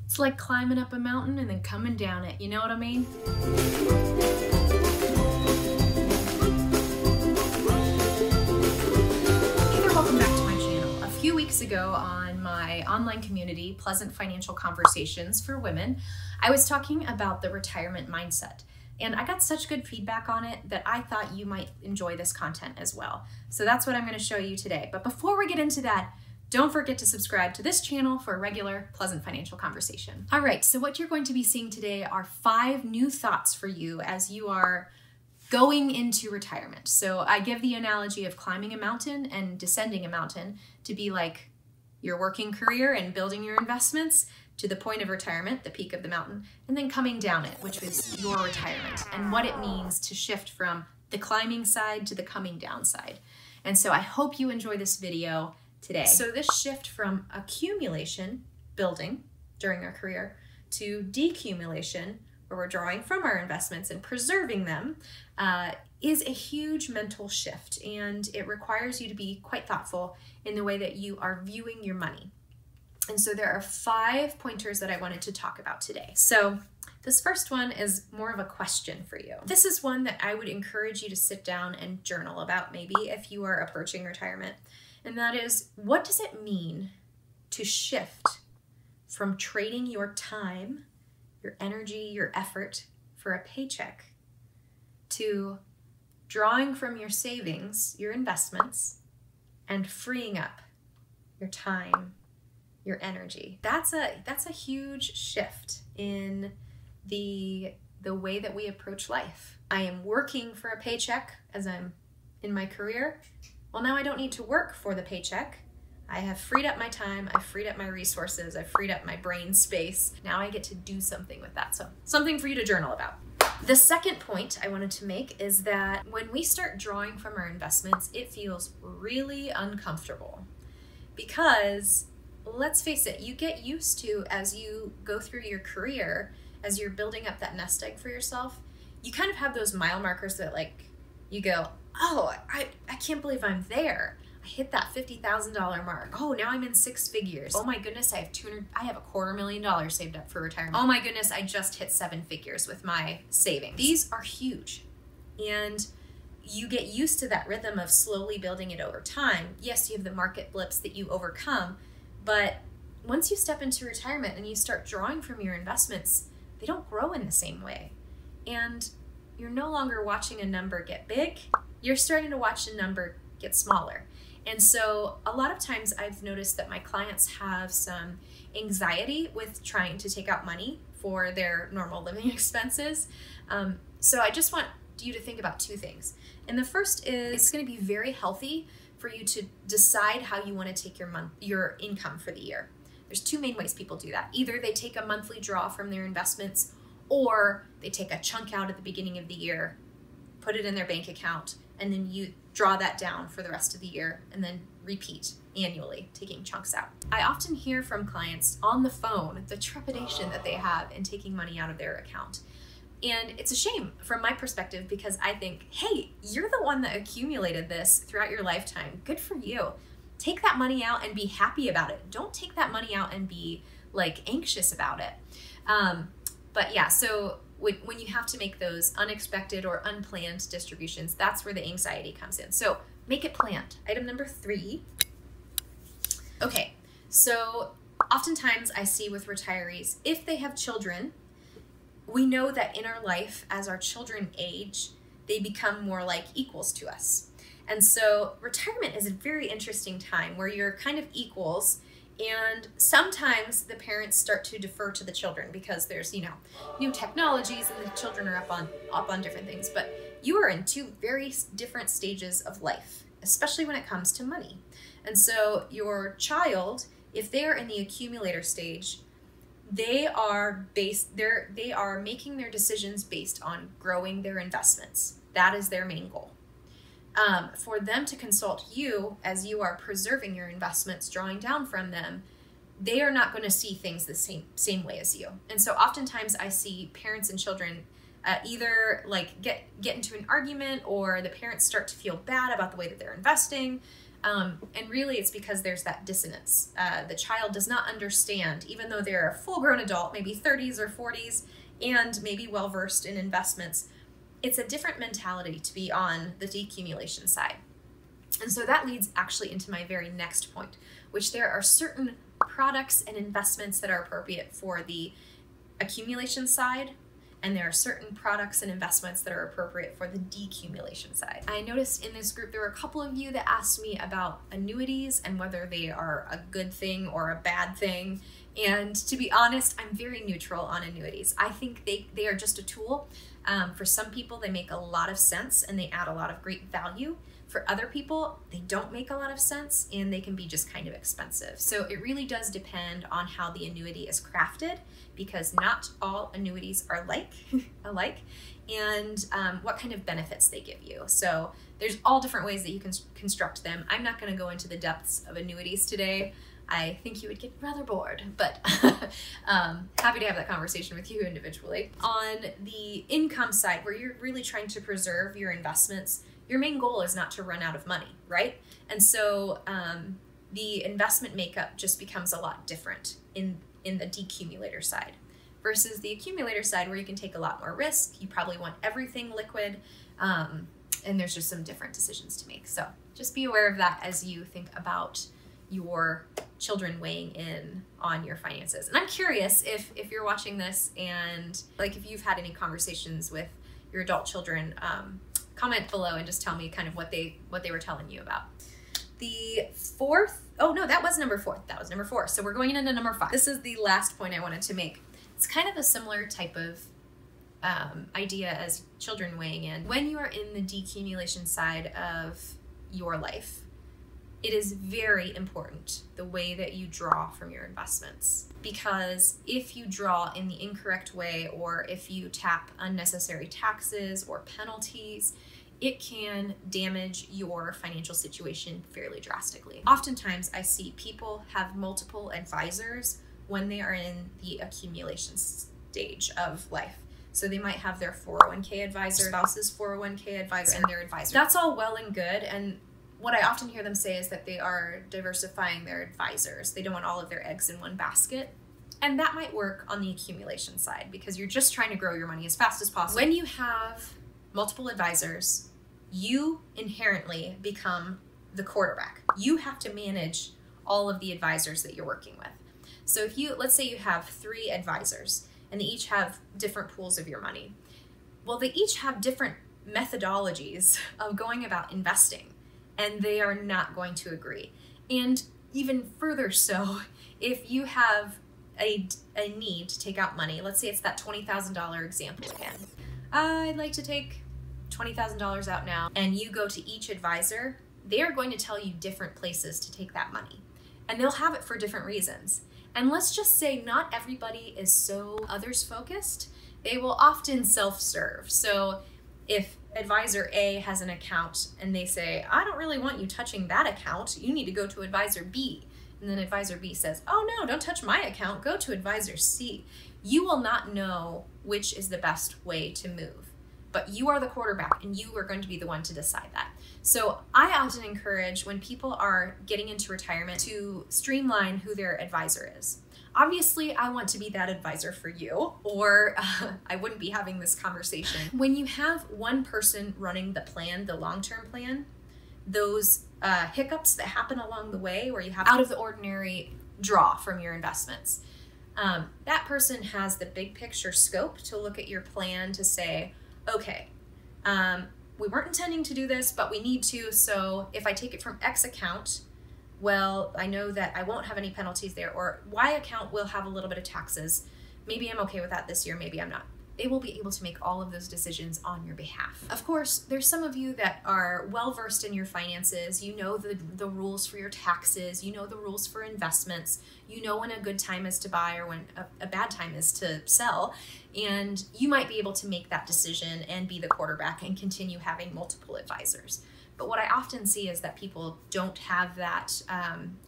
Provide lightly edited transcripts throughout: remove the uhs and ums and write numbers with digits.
It's like climbing up a mountain and then coming down it, you know what I mean? Hey there, welcome back to my channel. A few weeks ago on my online community, Pleasant Financial Conversations for Women, I was talking about the retirement mindset. And I got such good feedback on it that I thought you might enjoy this content as well. So that's what I'm going to show you today. But before we get into that, don't forget to subscribe to this channel for a regular Pleasant Financial Conversation. All right, so what you're going to be seeing today are 5 new thoughts for you as you are going into retirement. So I give the analogy of climbing a mountain and descending a mountain to be like your working career and building your investments to the point of retirement, the peak of the mountain, and then coming down it, which is your retirement, and what it means to shift from the climbing side to the coming down side. And so I hope you enjoy this video today. So this shift from accumulation, building during our career, to decumulation, where we're drawing from our investments and preserving them, is a huge mental shift, and it requires you to be quite thoughtful in the way that you are viewing your money. And so there are 5 pointers that I wanted to talk about today. So this first one is more of a question for you. This is one that I would encourage you to sit down and journal about maybe if you are approaching retirement. And that is, what does it mean to shift from trading your time, your energy, your effort for a paycheck to drawing from your savings, your investments, and freeing up your time, your energy? That's a huge shift in the way that we approach life. I am working for a paycheck as I'm in my career. Well, now I don't need to work for the paycheck. I have freed up my time, I've freed up my resources, I've freed up my brain space. Now I get to do something with that. So something for you to journal about. The second point I wanted to make is that when we start drawing from our investments, it feels really uncomfortable because, let's face it, you get used to, as you go through your career, as you're building up that nest egg for yourself, you kind of have those mile markers that like, you go, oh, I can't believe I'm there. I hit that $50,000 mark. Oh, now I'm in 6 figures. Oh my goodness, I have $250,000 saved up for retirement. Oh my goodness, I just hit 7 figures with my savings. These are huge. And you get used to that rhythm of slowly building it over time. Yes, you have the market blips that you overcome, but once you step into retirement and you start drawing from your investments, they don't grow in the same way. And you're no longer watching a number get big, you're starting to watch a number get smaller. And so a lot of times I've noticed that my clients have some anxiety with trying to take out money for their normal living expenses. So I just want you to think about 2 things. And the first is, it's going to be very healthy for you to decide how you want to take your income for the year. There's 2 main ways people do that. Either they take a monthly draw from their investments, or they take a chunk out at the beginning of the year, put it in their bank account, and then you draw that down for the rest of the year and then repeat annually, taking chunks out. I often hear from clients on the phone the trepidation that they have in taking money out of their account. And it's a shame from my perspective, because I think, hey, you're the one that accumulated this throughout your lifetime. Good for you. Take that money out and be happy about it. Don't take that money out and be like anxious about it. But yeah, so when you have to make those unexpected or unplanned distributions, that's where the anxiety comes in. So make it planned. Item number 3. Okay, so oftentimes I see with retirees, if they have children, we know that in our life, as our children age, they become more like equals to us. And so retirement is a very interesting time where you're kind of equals, and sometimes the parents start to defer to the children because there's, new technologies and the children are up on different things. But you are in 2 very different stages of life, especially when it comes to money. And so your child, if they are in the accumulator stage, they are making their decisions based on growing their investments. That is their main goal. For them to consult you as you are preserving your investments, drawing down from them, they are not going to see things the same way as you. And so oftentimes I see parents and children either like get into an argument, or the parents start to feel bad about the way that they're investing. And really it's because there's that dissonance. The child does not understand, even though they're a full-grown adult, maybe 30s or 40s, and maybe well-versed in investments. It's a different mentality to be on the decumulation side. And so that leads actually into my very next point, which there are certain products and investments that are appropriate for the accumulation side, and there are certain products and investments that are appropriate for the decumulation side. I noticed in this group there were a couple of you that asked me about annuities and whether they are a good thing or a bad thing. And to be honest, I'm very neutral on annuities. I think they are just a tool. For some people, they make a lot of sense and they add a lot of great value. For other people, they don't make a lot of sense and they can be just kind of expensive. So it really does depend on how the annuity is crafted, because not all annuities are alike, and what kind of benefits they give you. So there's all different ways that you can construct them. I'm not going to go into the depths of annuities today. I think you would get rather bored, but happy to have that conversation with you individually. On the income side, where you're really trying to preserve your investments, your main goal is not to run out of money, right? And so the investment makeup just becomes a lot different in the decumulator side versus the accumulator side, where you can take a lot more risk. You probably want everything liquid, and there's just some different decisions to make. So just be aware of that as you think about your children weighing in on your finances. And I'm curious if you're watching this and like if you've had any conversations with your adult children, comment below and just tell me kind of what they were telling you about. The fourth, oh no, that was number 4. That was number 4. So we're going into number 5. This is the last point I wanted to make. It's kind of a similar type of idea as children weighing in. When you are in the decumulation side of your life, it is very important the way that you draw from your investments, because if you draw in the incorrect way, or if you tap unnecessary taxes or penalties, it can damage your financial situation fairly drastically. Oftentimes I see people have multiple advisors when they are in the accumulation stage of life. So they might have their 401k advisor, spouse's 401k advisor, and their advisor. That's all well and good, and what I often hear them say is that they are diversifying their advisors. They don't want all of their eggs in one basket. And that might work on the accumulation side because you're just trying to grow your money as fast as possible. When you have multiple advisors, you inherently become the quarterback. You have to manage all of the advisors that you're working with. So if let's say you have 3 advisors and they each have different pools of your money. Well, they each have different methodologies of going about investing, and they are not going to agree. And even further so, if you have a need to take out money, let's say it's that $20,000 example again. I'd like to take $20,000 out now, and you go to each advisor, they are going to tell you different places to take that money. And they'll have it for different reasons. And let's just say not everybody is so others focused. They will often self-serve. So if advisor A has an account and they say, I don't really want you touching that account, you need to go to advisor B. And then advisor B says, oh no, don't touch my account, go to advisor C. You will not know which is the best way to move, but you are the quarterback and you are going to be the one to decide that. So I often encourage when people are getting into retirement to streamline who their advisor is. Obviously, I want to be that advisor for you, or I wouldn't be having this conversation. When you have one person running the plan, the long-term plan, those hiccups that happen along the way where you have out of the ordinary draw from your investments, that person has the big picture scope to look at your plan to say, okay, we weren't intending to do this, but we need to, so if I take it from X account, well, I know that I won't have any penalties there, or Y account will have a little bit of taxes. Maybe I'm okay with that this year, maybe I'm not. They will be able to make all of those decisions on your behalf. Of course, there's some of you that are well-versed in your finances. You know the rules for your taxes. You know the rules for investments. You know when a good time is to buy or when a bad time is to sell. And you might be able to make that decision and be the quarterback and continue having multiple advisors. But what I often see is that people don't have that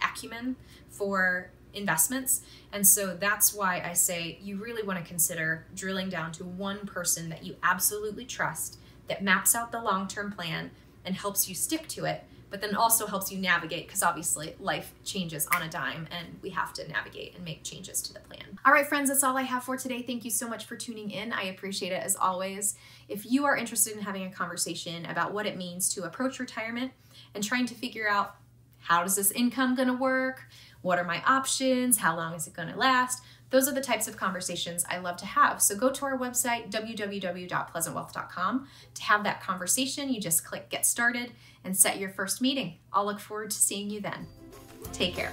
acumen for investments. And so that's why I say you really want to consider drilling down to one person that you absolutely trust, that maps out the long-term plan and helps you stick to it, but then also helps you navigate, because obviously life changes on a dime and we have to navigate and make changes to the plan. All right, friends, that's all I have for today. Thank you so much for tuning in. I appreciate it as always. If you are interested in having a conversation about what it means to approach retirement and trying to figure out how is this income going to work, what are my options, how long is it going to last, those are the types of conversations I love to have. So go to our website, www.pleasantwealth.com, to have that conversation. You just click Get Started and set your first meeting. I'll look forward to seeing you then. Take care.